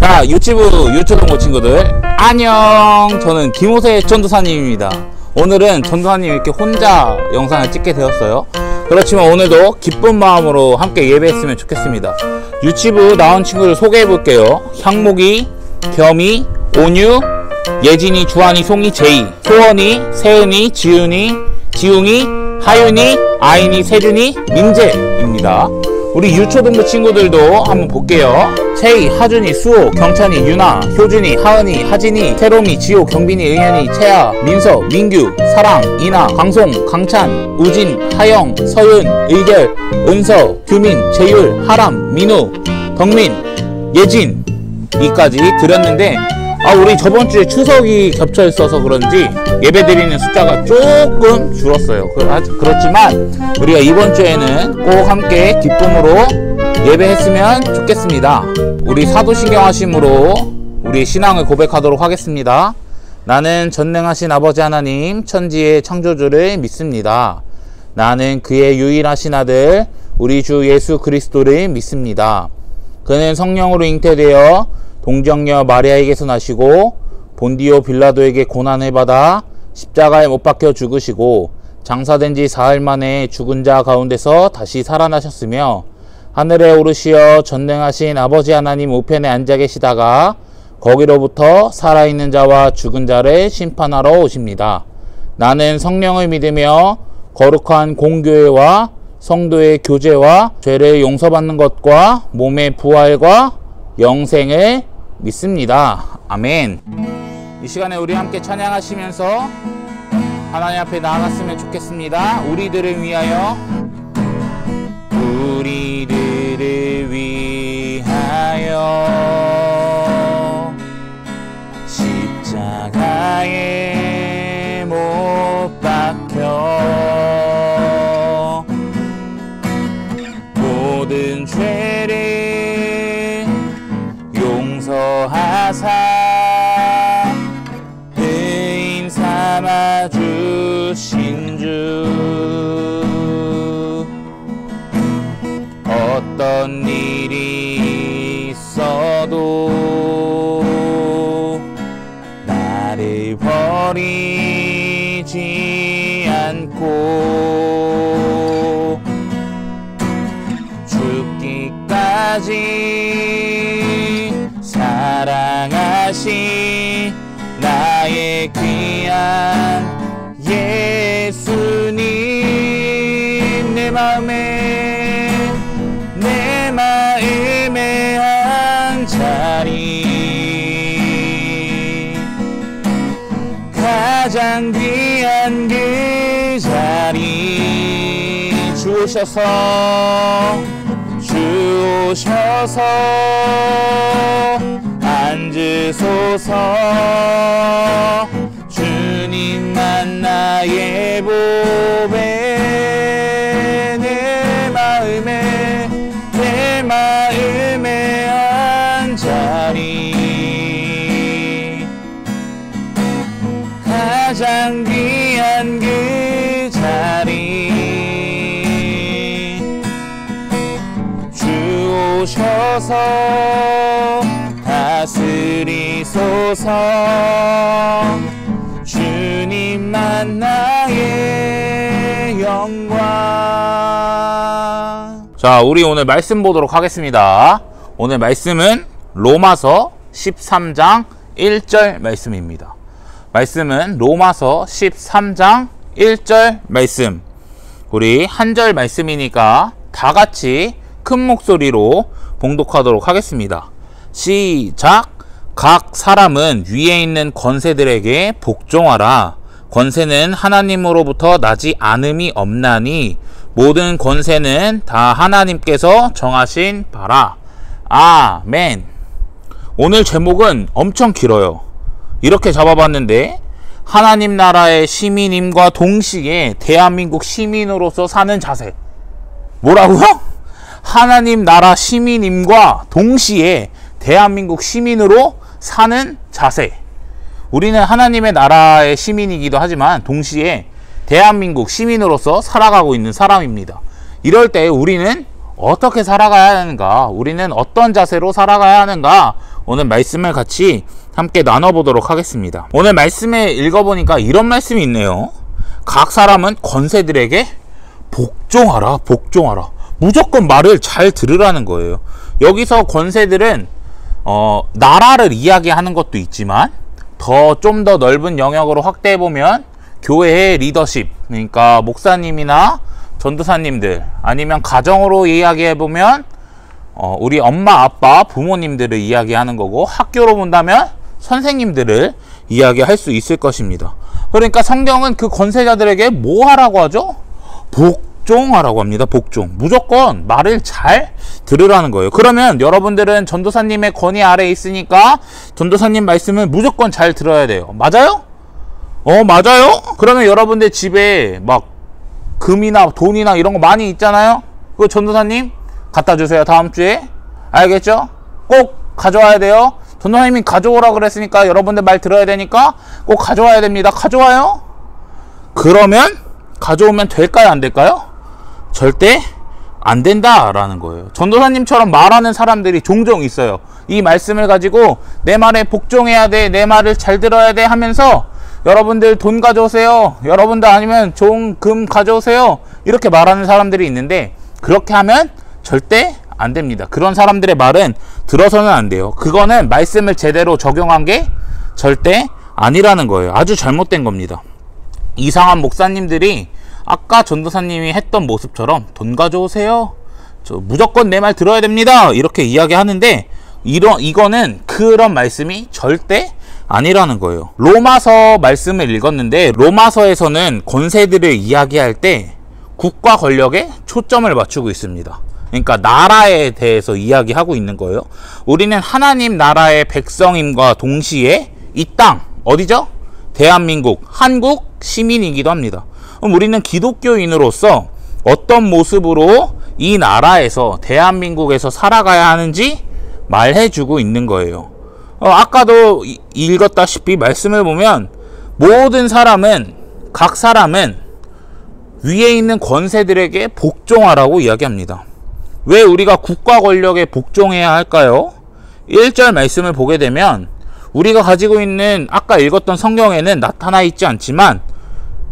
자, 유초동부 친구들 안녕. 저는 김호세 전도사님입니다. 오늘은 전도사님 이렇게 혼자 영상을 찍게 되었어요. 그렇지만 오늘도 기쁜 마음으로 함께 예배했으면 좋겠습니다. 유치부 나온 친구들 소개해 볼게요. 향목이, 겸이, 온유, 예진이, 주한이, 송이, 제이, 소원이, 세은이, 지훈이, 지웅이, 하윤이, 아인이, 세준이, 민재입니다. 우리 유초등부 친구들도 한번 볼게요. 채희, 하준이, 수호, 경찬이, 유나, 효준이, 하은이, 하진이, 세롬이, 지호, 경빈이, 의현이, 채아, 민서, 민규, 사랑, 이나, 강송, 강찬, 우진, 하영, 서윤, 의결, 은서, 규민, 재율, 하람, 민우, 덕민, 예진 이까지 드렸는데 우리 저번주에 추석이 겹쳐 있어서 그런지 예배 드리는 숫자가 조금 줄었어요. 그렇지만 우리가 이번주에는 꼭 함께 기쁨으로 예배했으면 좋겠습니다. 우리 사도신경 하심으로 우리 신앙을 고백하도록 하겠습니다. 나는 전능하신 아버지 하나님 천지의 창조주를 믿습니다. 나는 그의 유일하신 아들 우리 주 예수 그리스도를 믿습니다. 그는 성령으로 잉태되어 동정녀 마리아에게서 나시고 본디오 빌라도에게 고난을 받아 십자가에 못 박혀 죽으시고 장사된 지 사흘 만에 죽은 자 가운데서 다시 살아나셨으며 하늘에 오르시어 전능하신 아버지 하나님 우편에 앉아 계시다가 거기로부터 살아있는 자와 죽은 자를 심판하러 오십니다. 나는 성령을 믿으며 거룩한 공교회와 성도의 교제와 죄를 용서받는 것과 몸의 부활과 영생을 믿습니다. 아멘. 이 시간에 우리 함께 찬양하시면서 하나님 앞에 나아갔으면 좋겠습니다. 우리들을 위하여, 우리들을 위하여 십자가에 못 박혀 모든 죄를 용서하사 의인 삼아 주신 주 어떤 일이 있어도 나를 버리지 않고 죽기까지 사랑하신 나의 귀한 예수님 내 마음에 한 자리 가장 귀한 그 자리 주 오셔서 앉으소서 주님만 나의 보배 내 마음에 한 자리 가장 귀한 그 자리 주 오셔서 다스리소서 주님만 나의 영광. 자, 우리 오늘 말씀 보도록 하겠습니다. 오늘 말씀은 로마서 13장 1절 말씀입니다. 말씀은 로마서 13장 1절 말씀. 우리 한 절 말씀이니까 다 같이 큰 목소리로 봉독하도록 하겠습니다. 시작. 각 사람은 위에 있는 권세들에게 복종하라. 권세는 하나님으로부터 나지 않음이 없나니 모든 권세는 다 하나님께서 정하신 바라. 아멘. 오늘 제목은 엄청 길어요. 이렇게 잡아봤는데 하나님 나라의 시민임과 동시에 대한민국 시민으로서 사는 자세. 뭐라고요? 하나님 나라 시민임과 동시에 대한민국 시민으로 사는 자세. 우리는 하나님의 나라의 시민이기도 하지만 동시에 대한민국 시민으로서 살아가고 있는 사람입니다. 이럴 때 우리는 어떻게 살아가야 하는가, 우리는 어떤 자세로 살아가야 하는가, 오늘 말씀을 같이 함께 나눠보도록 하겠습니다. 오늘 말씀에 읽어보니까 이런 말씀이 있네요. 각 사람은 권세들에게 복종하라, 복종하라. 무조건 말을 잘 들으라는 거예요. 여기서 권세들은 나라를 이야기하는 것도 있지만 좀 더 넓은 영역으로 확대해보면 교회의 리더십, 그러니까 목사님이나 전도사님들, 아니면 가정으로 이야기해보면 우리 엄마, 아빠, 부모님들을 이야기하는 거고, 학교로 본다면 선생님들을 이야기할 수 있을 것입니다. 그러니까 성경은 그 권세자들에게 뭐 하라고 하죠? 복종하라고 합니다. 복종. 무조건 말을 잘 들으라는 거예요. 그러면 여러분들은 전도사님의 권위 아래에 있으니까 전도사님 말씀을 무조건 잘 들어야 돼요. 맞아요? 맞아요? 그러면 여러분들 집에 막 금이나 돈이나 이런 거 많이 있잖아요? 그거 전도사님 갖다 주세요. 다음 주에. 알겠죠? 꼭 가져와야 돼요. 전도사님이 가져오라 그랬으니까 여러분들 말 들어야 되니까 꼭 가져와야 됩니다. 가져와요? 그러면 가져오면 될까요? 안 될까요? 절대 안 된다라는 거예요. 전도사님처럼 말하는 사람들이 종종 있어요. 이 말씀을 가지고 내 말에 복종해야 돼, 내 말을 잘 들어야 돼 하면서 여러분들 돈 가져오세요, 여러분들 아니면 좋은 금 가져오세요, 이렇게 말하는 사람들이 있는데 그렇게 하면 절대 안 됩니다. 그런 사람들의 말은 들어서는 안 돼요. 그거는 말씀을 제대로 적용한 게 절대 아니라는 거예요. 아주 잘못된 겁니다. 이상한 목사님들이 아까 전도사님이 했던 모습처럼 돈 가져오세요, 저 무조건 내 말 들어야 됩니다, 이렇게 이야기하는데 이거는 그런 말씀이 절대 아니라는 거예요. 로마서 말씀을 읽었는데 로마서에서는 권세들을 이야기할 때 국가 권력에 초점을 맞추고 있습니다. 그러니까 나라에 대해서 이야기하고 있는 거예요. 우리는 하나님 나라의 백성임과 동시에 이 땅, 어디죠? 대한민국, 한국 시민이기도 합니다. 그럼 우리는 기독교인으로서 어떤 모습으로 이 나라에서, 대한민국에서 살아가야 하는지 말해주고 있는 거예요. 아까도 읽었다시피 말씀을 보면 모든 사람은, 각 사람은 위에 있는 권세들에게 복종하라고 이야기합니다. 왜 우리가 국가 권력에 복종해야 할까요? 1절 말씀을 보게 되면 우리가 가지고 있는, 아까 읽었던 성경에는 나타나 있지 않지만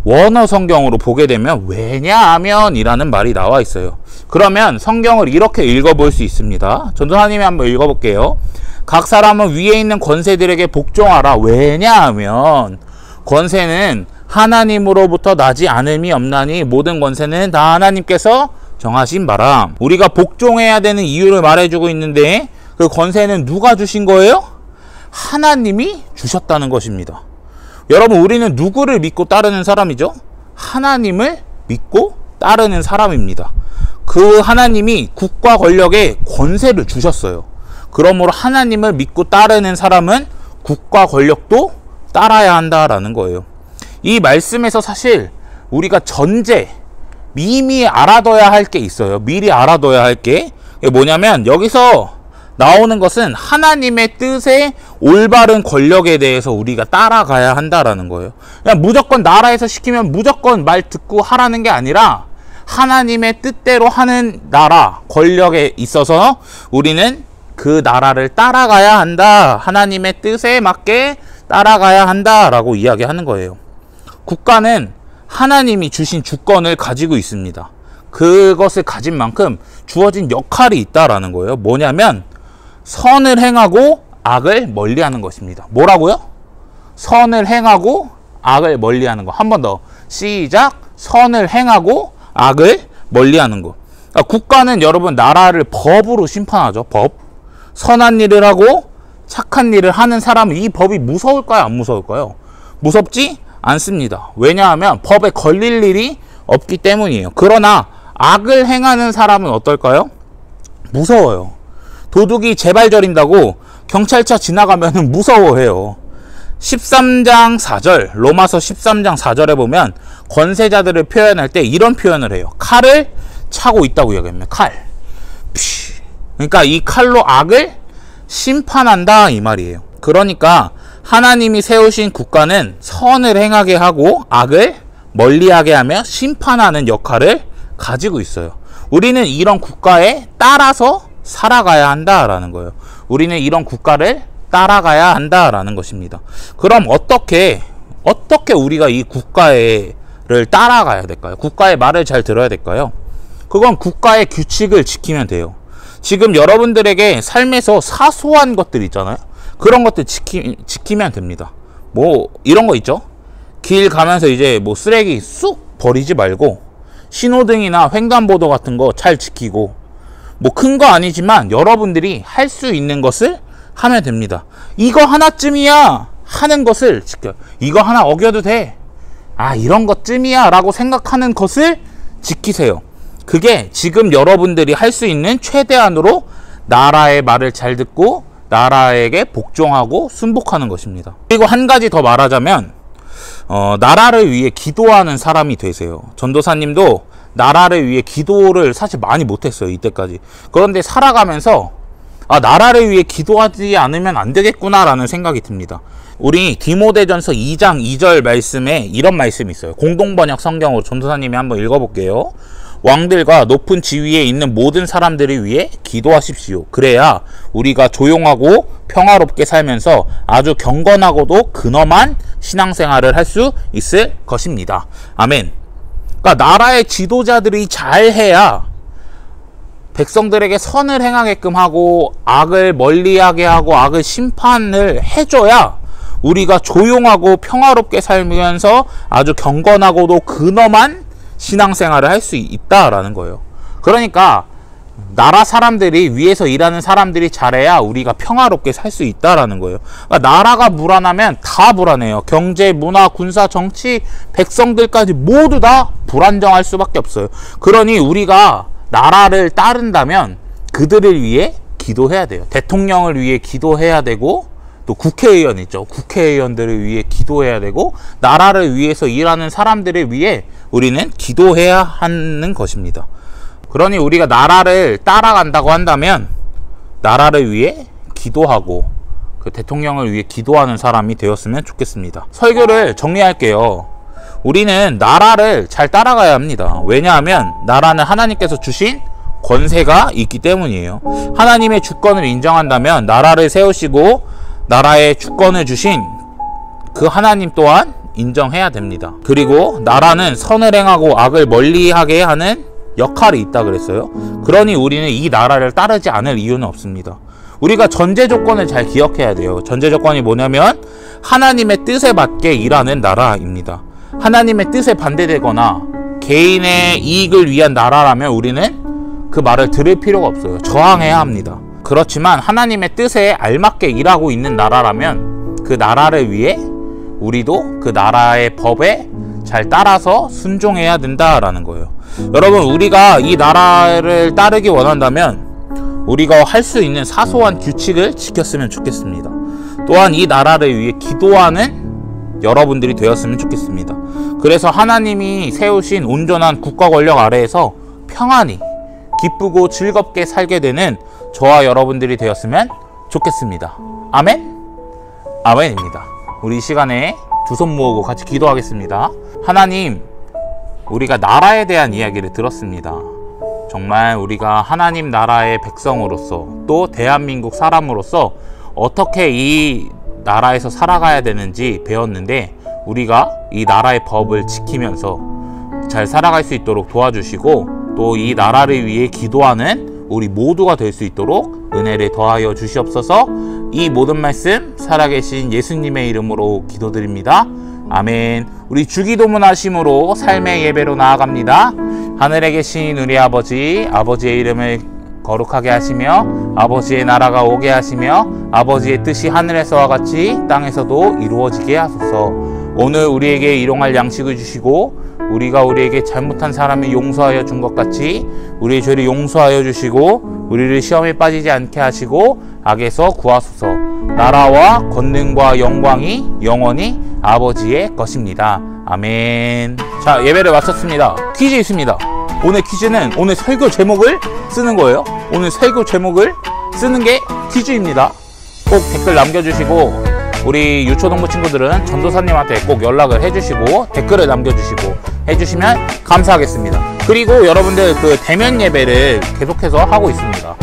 원어 성경으로 보게 되면 왜냐하면 이라는 말이 나와 있어요. 그러면 성경을 이렇게 읽어볼 수 있습니다. 전도사님이 한번 읽어볼게요. 각 사람은 위에 있는 권세들에게 복종하라. 왜냐하면 권세는 하나님으로부터 나지 않음이 없나니 모든 권세는 다 하나님께서 정하신 바라. 우리가 복종해야 되는 이유를 말해주고 있는데 그 권세는 누가 주신 거예요? 하나님이 주셨다는 것입니다. 여러분, 우리는 누구를 믿고 따르는 사람이죠? 하나님을 믿고 따르는 사람입니다. 그 하나님이 국가 권력에 권세를 주셨어요. 그러므로 하나님을 믿고 따르는 사람은 국가 권력도 따라야 한다라는 거예요. 이 말씀에서 사실 우리가 미리 알아둬야 할 게 있어요. 미리 알아둬야 할 게 뭐냐면, 여기서 나오는 것은 하나님의 뜻에 올바른 권력에 대해서 우리가 따라가야 한다라는 거예요. 그냥 무조건 나라에서 시키면 무조건 말 듣고 하라는 게 아니라 하나님의 뜻대로 하는 나라, 권력에 있어서 우리는 그 나라를 따라가야 한다. 하나님의 뜻에 맞게 따라가야 한다라고 이야기하는 거예요. 국가는 하나님이 주신 주권을 가지고 있습니다. 그것을 가진 만큼 주어진 역할이 있다라는 거예요. 뭐냐면 선을 행하고 악을 멀리하는 것입니다. 뭐라고요? 선을 행하고 악을 멀리하는 거. 한 번 더. 시작. 선을 행하고 악을 멀리하는 거. 그러니까 국가는 여러분 나라를 법으로 심판하죠. 법. 선한 일을 하고 착한 일을 하는 사람은 이 법이 무서울까요? 안 무서울까요? 무섭지 않습니다. 왜냐하면 법에 걸릴 일이 없기 때문이에요. 그러나 악을 행하는 사람은 어떨까요? 무서워요. 도둑이 제발 저린다고 경찰차 지나가면 무서워해요. 13장 4절, 로마서 13장 4절에 보면 권세자들을 표현할 때 이런 표현을 해요. 칼을 차고 있다고 이야기합니다. 칼. 그러니까 이 칼로 악을 심판한다 이 말이에요. 그러니까 하나님이 세우신 국가는 선을 행하게 하고 악을 멀리하게 하며 심판하는 역할을 가지고 있어요. 우리는 이런 국가에 따라서 살아가야 한다라는 거예요. 우리는 이런 국가를 따라가야 한다라는 것입니다. 그럼 어떻게 우리가 이 국가를 따라가야 될까요? 국가의 말을 잘 들어야 될까요? 그건 국가의 규칙을 지키면 돼요. 지금 여러분들에게 삶에서 사소한 것들 있잖아요. 그런 것들 지키면 됩니다. 뭐 이런 거 있죠. 길 가면서 이제 뭐 쓰레기 쑥 버리지 말고, 신호등이나 횡단보도 같은 거 잘 지키고, 뭐 큰 거 아니지만 여러분들이 할 수 있는 것을 하면 됩니다. 이거 하나쯤이야 하는 것을 지켜요. 이거 하나 어겨도 돼, 아 이런 것쯤이야 라고 생각하는 것을 지키세요. 그게 지금 여러분들이 할 수 있는 최대한으로 나라의 말을 잘 듣고 나라에게 복종하고 순복하는 것입니다. 그리고 한 가지 더 말하자면 나라를 위해 기도하는 사람이 되세요. 전도사님도 나라를 위해 기도를 사실 많이 못했어요, 이때까지. 그런데 살아가면서 나라를 위해 기도하지 않으면 안 되겠구나 라는 생각이 듭니다. 우리 디모데전서 2장 2절 말씀에 이런 말씀이 있어요. 공동번역 성경으로 전도사님이 한번 읽어볼게요. 왕들과 높은 지위에 있는 모든 사람들을 위해 기도하십시오. 그래야 우리가 조용하고 평화롭게 살면서 아주 경건하고도 근엄한 신앙생활을 할 수 있을 것입니다. 아멘. 그러니까 나라의 지도자들이 잘해야 백성들에게 선을 행하게끔 하고 악을 멀리하게 하고 악을 심판을 해줘야 우리가 조용하고 평화롭게 살면서 아주 경건하고도 근엄한 신앙생활을 할 수 있다라는 거예요. 그러니까 나라 사람들이, 위에서 일하는 사람들이 잘해야 우리가 평화롭게 살 수 있다라는 거예요. 그러니까 나라가 불안하면 다 불안해요. 경제, 문화, 군사, 정치, 백성들까지 모두 다 불안정할 수밖에 없어요. 그러니 우리가 나라를 따른다면 그들을 위해 기도해야 돼요. 대통령을 위해 기도해야 되고, 또 국회의원 있죠. 국회의원들을 위해 기도해야 되고, 나라를 위해서 일하는 사람들을 위해 우리는 기도해야 하는 것입니다. 그러니 우리가 나라를 따라간다고 한다면 나라를 위해 기도하고 그 대통령을 위해 기도하는 사람이 되었으면 좋겠습니다. 설교를 정리할게요. 우리는 나라를 잘 따라가야 합니다. 왜냐하면 나라는 하나님께서 주신 권세가 있기 때문이에요. 하나님의 주권을 인정한다면 나라를 세우시고 나라의 주권을 주신 그 하나님 또한 인정해야 됩니다. 그리고 나라는 선을 행하고 악을 멀리하게 하는 역할이 있다 그랬어요. 그러니 우리는 이 나라를 따르지 않을 이유는 없습니다. 우리가 전제 조건을 잘 기억해야 돼요. 전제 조건이 뭐냐면 하나님의 뜻에 맞게 일하는 나라입니다. 하나님의 뜻에 반대되거나 개인의 이익을 위한 나라라면 우리는 그 말을 들을 필요가 없어요. 저항해야 합니다. 그렇지만 하나님의 뜻에 알맞게 일하고 있는 나라라면 그 나라를 위해 우리도 그 나라의 법에 잘 따라서 순종해야 된다라는 거예요. 여러분, 우리가 이 나라를 따르기 원한다면 우리가 할 수 있는 사소한 규칙을 지켰으면 좋겠습니다. 또한 이 나라를 위해 기도하는 여러분들이 되었으면 좋겠습니다. 그래서 하나님이 세우신 온전한 국가 권력 아래에서 평안히 기쁘고 즐겁게 살게 되는 저와 여러분들이 되었으면 좋겠습니다. 아멘? 아멘입니다. 우리 이 시간에 두 손 모으고 같이 기도하겠습니다. 하나님, 우리가 나라에 대한 이야기를 들었습니다. 정말 우리가 하나님 나라의 백성으로서 또 대한민국 사람으로서 어떻게 이 나라에서 살아가야 되는지 배웠는데, 우리가 이 나라의 법을 지키면서 잘 살아갈 수 있도록 도와주시고 또 이 나라를 위해 기도하는 우리 모두가 될 수 있도록 은혜를 더하여 주시옵소서. 이 모든 말씀 살아계신 예수님의 이름으로 기도드립니다. 아멘. 우리 주기도문 하심으로 삶의 예배로 나아갑니다. 하늘에 계신 우리 아버지, 아버지의 이름을 거룩하게 하시며 아버지의 나라가 오게 하시며 아버지의 뜻이 하늘에서와 같이 땅에서도 이루어지게 하소서. 오늘 우리에게 일용할 양식을 주시고 우리가 우리에게 잘못한 사람을 용서하여 준 것 같이 우리의 죄를 용서하여 주시고 우리를 시험에 빠지지 않게 하시고 악에서 구하소서. 나라와 권능과 영광이 영원히 아버지의 것입니다. 아멘. 자, 예배를 마쳤습니다. 퀴즈 있습니다. 오늘 퀴즈는 오늘 설교 제목을 쓰는 거예요. 오늘 설교 제목을 쓰는 게 퀴즈입니다. 꼭 댓글 남겨주시고 우리 유초동부 친구들은 전도사님한테 꼭 연락을 해주시고 댓글을 남겨주시고 해주시면 감사하겠습니다. 그리고 여러분들 그 대면 예배를 계속해서 하고 있습니다.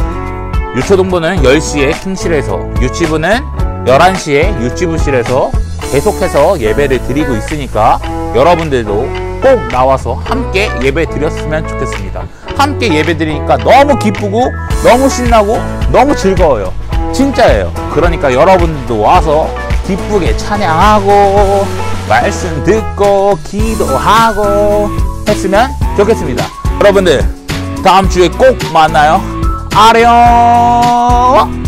유초동부는 10시에 킹실에서, 유치부는 11시에 유치부실에서 계속해서 예배를 드리고 있으니까 여러분들도 꼭 나와서 함께 예배 드렸으면 좋겠습니다. 함께 예배 드리니까 너무 기쁘고 너무 신나고 너무 즐거워요. 진짜예요. 그러니까 여러분들도 와서 기쁘게 찬양하고 말씀 듣고 기도하고 했으면 좋겠습니다. 여러분들 다음 주에 꼭 만나요. 아령.